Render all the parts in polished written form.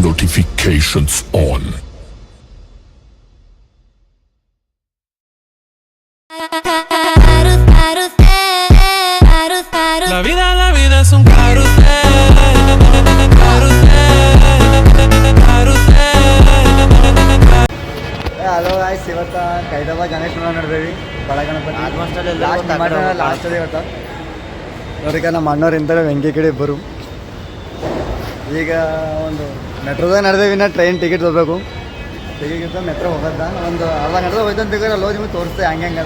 Notifications on. La vida es un carrusel, carrusel, carrusel. Hello guys, ಇವತ್ತು ಕೈದಬ ಗಣೇಶ ನಡೆದೇವಿ ಬಡ Ganapati last ಅದೇ ಇವತ್ತು ನೋಡ್ರಿಕ ನಮ್ಮ ಅಣ್ಣವ್ರು ಇಂತಾರೆ ವೆಂಕಿ ಕಡೆ ಇಬ್ಬರು. ಈಗ ಒಂದು ಮೆಟ್ರೋದಾಗ ನಡೆದೇವಿ, ಇನ್ನು ಟ್ರೈನ್ ಟಿಕೆಟ್ ತೊಗೋಬೇಕು. ಟಿಕೆಟ್ ಮೆಟ್ರೋ ಹೋಗೋದ ಒಂದು ಅರ್ಧ ಗಂಟೆ ಹೋಯ್ತು ಅಂತ ಅಲ್ಲೋ ನಿಮ್ಗೆ ತೋರಿಸ್ತೆ ಹಂಗೆ ಹಂಗೆ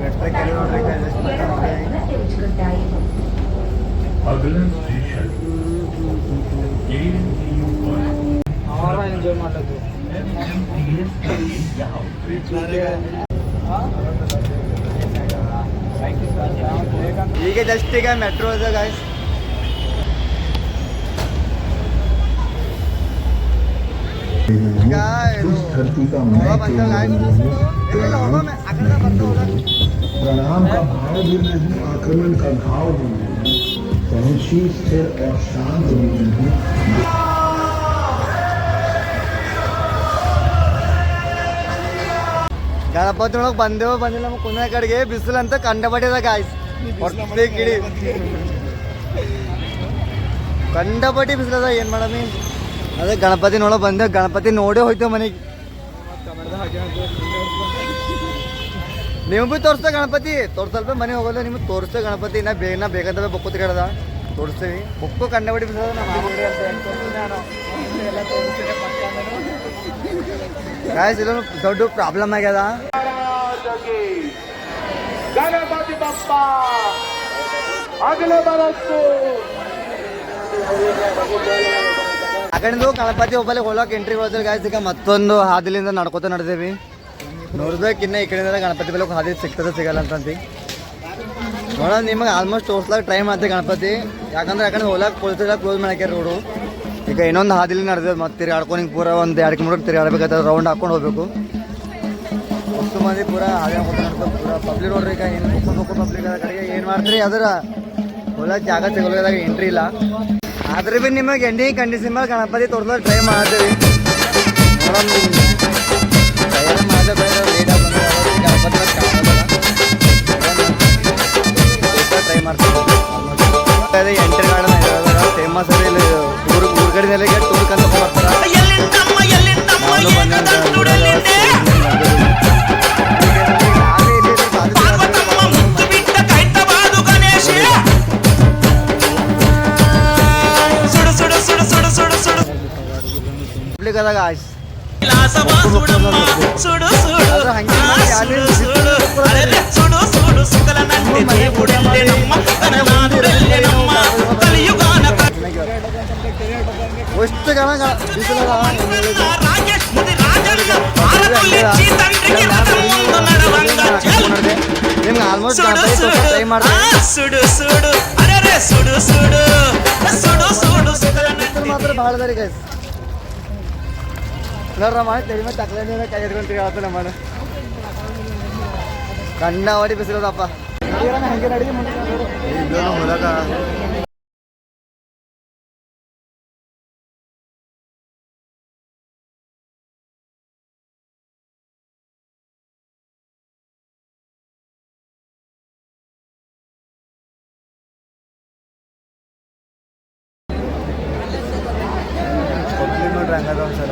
ಮೆಟ್ರೋ ಕೆಲವು ನೋಡ್ರಿ ಎಂಜಾಯ್ ಮಾಡೋದು. ಈಗ ಜಸ್ಟ್ ಈಗ ಮೆಟ್ರೋ ಇದೆ ಗಾಯ್ಸ್. ಈಗ ಬಂದ प्रणाम का भाव भी नहीं, आक्रमण का भाव भी नहीं, पहुंची स्थिर और शांत भी नहीं. ಗಣಪತಿ ಒಳಗೆ ಬಂದಿಲ್ಲ ನಮ್ಮ ಕುಂದ ಕಡೆಗೆ ಬಿಸಿಲು ಅಂತ ಕಂಡಪಟ್ಟಿದ ಗಾಯ್ಸ್. ಹೊಟ್ಟೆ ಕಿಡಿ ಕಂಡಪಟ್ಟಿ ಬಿಸಿಲದ ಏನು ಮಾಡಮಿ. ಅದೇ ಗಣಪತಿ ನೋಡೋ ಬಂದೆ, ಗಣಪತಿ ನೋಡೇ ಹೋಯ್ತೇವೆ ಮನೆಗೆ. ನೀವು ಭೀ ತೋರಿಸ್ತಾ ಗಣಪತಿ ತೋರ್ಸಲ್ಪ ಮನೆ ಹೋಗೋಲ್ಲ, ನಿಮ್ಗೆ ತೋರಿಸ್ತೇ ಗಣಪತಿ. ನಾ ಬೇಕಂತ ಬೊಕ್ಕೋತಿ ಕಡದ ತೋರಿಸ್ತೀವಿ. ಬೊಕ್ಕು ಕಂಡಪಟ್ಟಿ ಬಿಸಿಲದ ಗಾಯ್ಸ್. ಇಲ್ಲ ದೊಡ್ಡ ಪ್ರಾಬ್ಲಮ್ ಆಗ್ಯದ. ಗಣಪತಿ ಬಪ್ಪ ಆಗಲೇ ಬರತ್ತು. ಆ ಕಡೆದು ಗಣಪತಿ ಒಬ್ಬಲ್ಲಿ ಹೋಗಕ್ಕೆ ಎಂಟ್ರಿ ಹೋದ್ರೆ ಗಾಯ್ಸ್. ಈಗ ಮತ್ತೊಂದು ಹಾದಿಲಿಂದ ನಡ್ಕೋತ ನಡೆದೇವಿ. ನೋಡ್ಬೇಕು ಇನ್ನು ಈ ಕಡೆಯಿಂದ ಗಣಪತಿ ಬೆಲೆ ಹಾದಿ ಸಿಗ್ತದೆ ಸಿಗಲ್ಲ ಅಂತಂದು ನೋಡೋಣ. ನಿಮಗೆ ಆಲ್ಮೋಸ್ಟ್ ತೋರ್ಸ್ಲಾಕ ಟ್ರೈ ಮಾಡ್ತೀವಿ ಗಣಪತಿ. ಯಾಕಂದ್ರೆ ಯಾಕಂದ್ರೆ ಹೋಗ್ಲಾಕ ಪೊಲೀಸೆಲ್ಲ ಕ್ಲೋಸ್ ಮಾಡ್ಯಾರ ರೋಡು. ಈಗ ಇನ್ನೊಂದು ಹಾದಿಲಿ ನಡೆದೇವೆ. ಮತ್ತೆ ತಿರುಗಾಡ್ಕೊಂಡು ಹಿಂಗೆ ಪೂರ ಒಂದು 2 ಕಿಲೋಮೀಟರ್ ತಿರುಗಾಡ್ಬೇಕಾದ್ರೆ ರೌಂಡ್ ಹಾಕೊಂಡು ಹೋಗ್ಬೇಕು. ಅಷ್ಟು ಮಂದಿ ಪೂರ ಹಾದಿ ಹಾಕೋತ ನಡ್ಬೇಕು. ಪೂರ ಪಬ್ಲಿಕ್ ನೋಡ್ರಿ. ಈಗ ಏನು ಹೋಗ್ಬೇಕು ಪಬ್ಲಿಕ್ ಕಡೆಗೆ ಏನು ಮಾಡ್ತೀರಿ ಅದರ ಹೋಗ್ಲಾಕ ಜಾಗ ಸಿಗೋದಾಗ ಎಂಟ್ರಿ ಇಲ್ಲ. ಆದ್ರೆ ಭೀ ನಿಮಗೆ ಎಂಡಿಂಗ್ ಕಂಡೀಷನ್ ಮೇಲೆ ಗಣಪತಿ ತೋರ್ಸೋಕೆ ಟ್ರೈ ಮಾಡ್ತೀವಿ. ನೋಡೋಣ ಲೇಟ್ ಆಗಿ ಗಣಪತಿ ಟ್ರೈ ಮಾಡ್ತೀವಿ. ಎಂಟ್ರಿ ಗಾರ್ಡನ್ ಫೇಮಸ್ ಅದೇ ಇಲ್ಲಿ ಊರ ಕಡೆದೆಲ್ಲ ಟೂರ್ ಕಂತ ಬರ್ತಾರೆ. ಪಬ್ಲಿಕ್ ಅದಾಗ ಆಯ್ತು ಎಷ್ಟು ಜನ ನಿಮ್ಗೆ ಆಲ್ಮೋಸ್ಟ್ ಟ್ರೈ ಮಾತ್ರ ಭಾಳ ಅದಾರಿ ಗೈಸ್. ನೋಡ್ರ ಮಾಡಿ ತೆರಿ ಮತ್ತೆ ತಕ್ಲೇನ ಕೈ ಹಿಡ್ಕೊಂತೀವಿ ಆತ ನಮ್ಮ ಕಣ್ಣ ಹೊಡಿ ಬಿಸಿರೋದಪ್ಪ. ಹಂಗೆ ನಡಿ ಹೊಲಗ ನೋಡ್ರಿ ಹಂಗದ ಒಂದ್ಸಲ.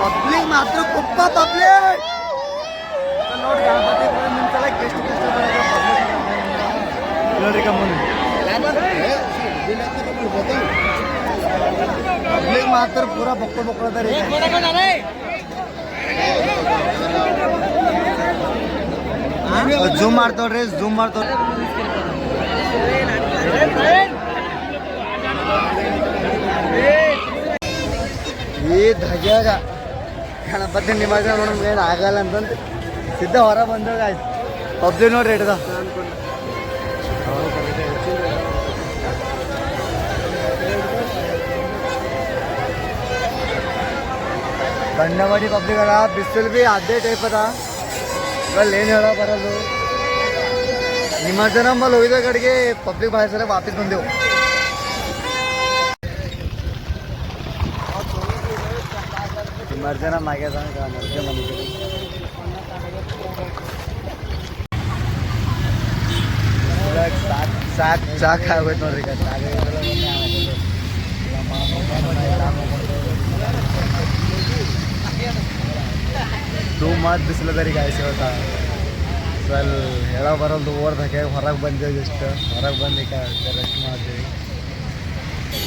ಪಬ್ಲಿಕ್ ಮಾತ್ರ ಕುಪ್ಪ ಪಬ್ಲಿಕ್ ನೋಡಿ. ಗಣಪತಿ ನಿಮ್ಸಲ ಎಷ್ಟು ನೋಡ್ರಿ ಕಮ್ಮಿ ಪಬ್ಲಿಕ್ ಮಾತ್ರ ಪೂರ ಬೊಕ್ಕಳದಾರಿ. Zoom ಮಾಡ್ತೋಡ್ರಿ, zoom ಮಾಡ್ತೋಡ್ರಿ. ಈ ಧಗ್ಯಾಗ ಗಣಪತಿ ನಿಮಗ ನೋಡ್ರಿ ಏನು ಆಗಲ್ಲ ಅಂತಂದು ಸಿದ್ಧ ಹೊರ ಬಂದಾಗ ಆಯ್ತು. ಪಬ್ಲಿಕ್ ನೋಡ್ರಿ ಇಟ್ಟದ ಗಂಡವಾಡಿ ಪಬ್ಲಿಕ್ ಅದ, ಬಿಸಿಲು ಬಿ ಅದೇ ಟೈಪ್ ಅದ. ಇದ್ರಲ್ಲಿ ಏನು ಹೇಳೋ ಬರೋದು. ನಿಮ್ಮ ಜನ ನಮ್ಮಲ್ಲಿ ಹೋಗಿದ ಕಡೆಗೆ ಪಬ್ಲಿಕ್ ಭಾಳ ಸಲ ವಾಪಸ್ ಬಂದೆವು. ಸುಮಾರು ಜನ ಆಗ್ಯದ ನಡ್ಕೆ ಬಂದಿದ್ದೀವಿ. ಸಾಕು ಆಗೋಯ್ತು ನೋಡ್ರಿ. ಈಗ ಟೂ ಮಾತು ಬಿಸಿಲದ ರೀ ಗಾಯಸಿ ಇವತ್ತ. ಅಲ್ಲಿ ಹೇಳೋ ಬರೋದು ಓಡ್ದಕ್ಕೆ ಹೊರಗೆ ಬಂದೇವು. ಜಸ್ಟ್ ಹೊರಗೆ ಬಂದು ಈಗ ರೆಸ್ಟ್ ಮಾಡ್ತೀವಿ.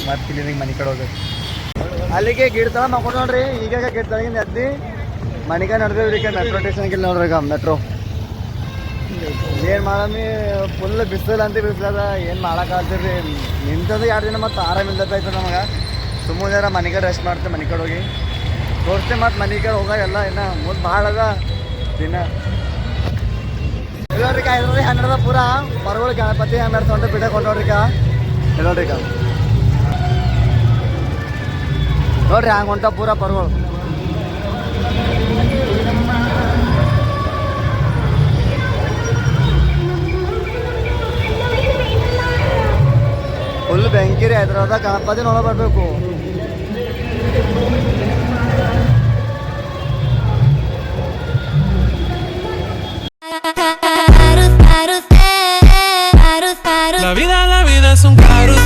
ಮತ್ತೆ ಕ್ಲೀನಿಂಗ್ ಮನೆ ಕಡೆ ಹೋಗ್ಬೇಕು. ಅಲ್ಲಿಗೆ ಗಿಡ ತಳ ಮಾಡ್ಕೊಂಡು ನೋಡ್ರಿ. ಈಗ ಗಿಡ ತಳಗಿಂದ ಎದ್ದು ಮನೆಗೆ ನಡೆದೇವ್ರಿ. ಈಗ ಮೆಟ್ರೋ ಸ್ಟೇಷನ್ಗೆ ನೋಡ್ರಿ. ಈಗ ಮೆಟ್ರೋ ಏನು ಮಾಡಮ್ಮಿ, ಫುಲ್ ಬಿಸಿಲು ಅಂತ ಬಿಸಿಲದ. ಏನು ಮಾಡೋಕ್ಕಾಗ್ತೀರಿ. ನಿಂತಂದ್ರೆ 2 ದಿನ ಮತ್ತು ಆರಾಮ ಇಲ್ಲದಾಯ್ತು ನಮಗೆ. ಸುಮ್ಮನೆ ಮನೆ ಕಡೆ ರೆಸ್ಟ್ ಮಾಡ್ತೇವೆ. ಮನೆ ಕಡೆ ಹೋಗಿ ತೋರಿಸ್ತೇವೆ. ಮತ್ತು ಮನೆ ಕಡೆ ಹೋಗ ಎಲ್ಲ ಇನ್ನು ಮುಂದೆ ಭಾಳ ಅದ ದಿನ. ಇಲ್ಲೋಡ್ರಿ ಇದ್ರಿ ಹಂಡ್ರದ ಪೂರ ಪರಗಳು ಗಣಪತಿ ಹಂಡ್ರ ತೊಂಡು ಬಿಡ ಕೊಂಡೋಡ್ರಿ. ಇಲ್ಲೋಡ್ರಿ ನೋಡ್ರಿ ಹಂಗೆ ಹೊಂಟ ಪೂರ ಪರಗಳು. ಫುಲ್ ಬೆಂಕಿರಿ ಹೈದ್ರಾಬಾದ ಗಣಪತಿ ನೋಡ ಬರಬೇಕು. La vida es un carrusel.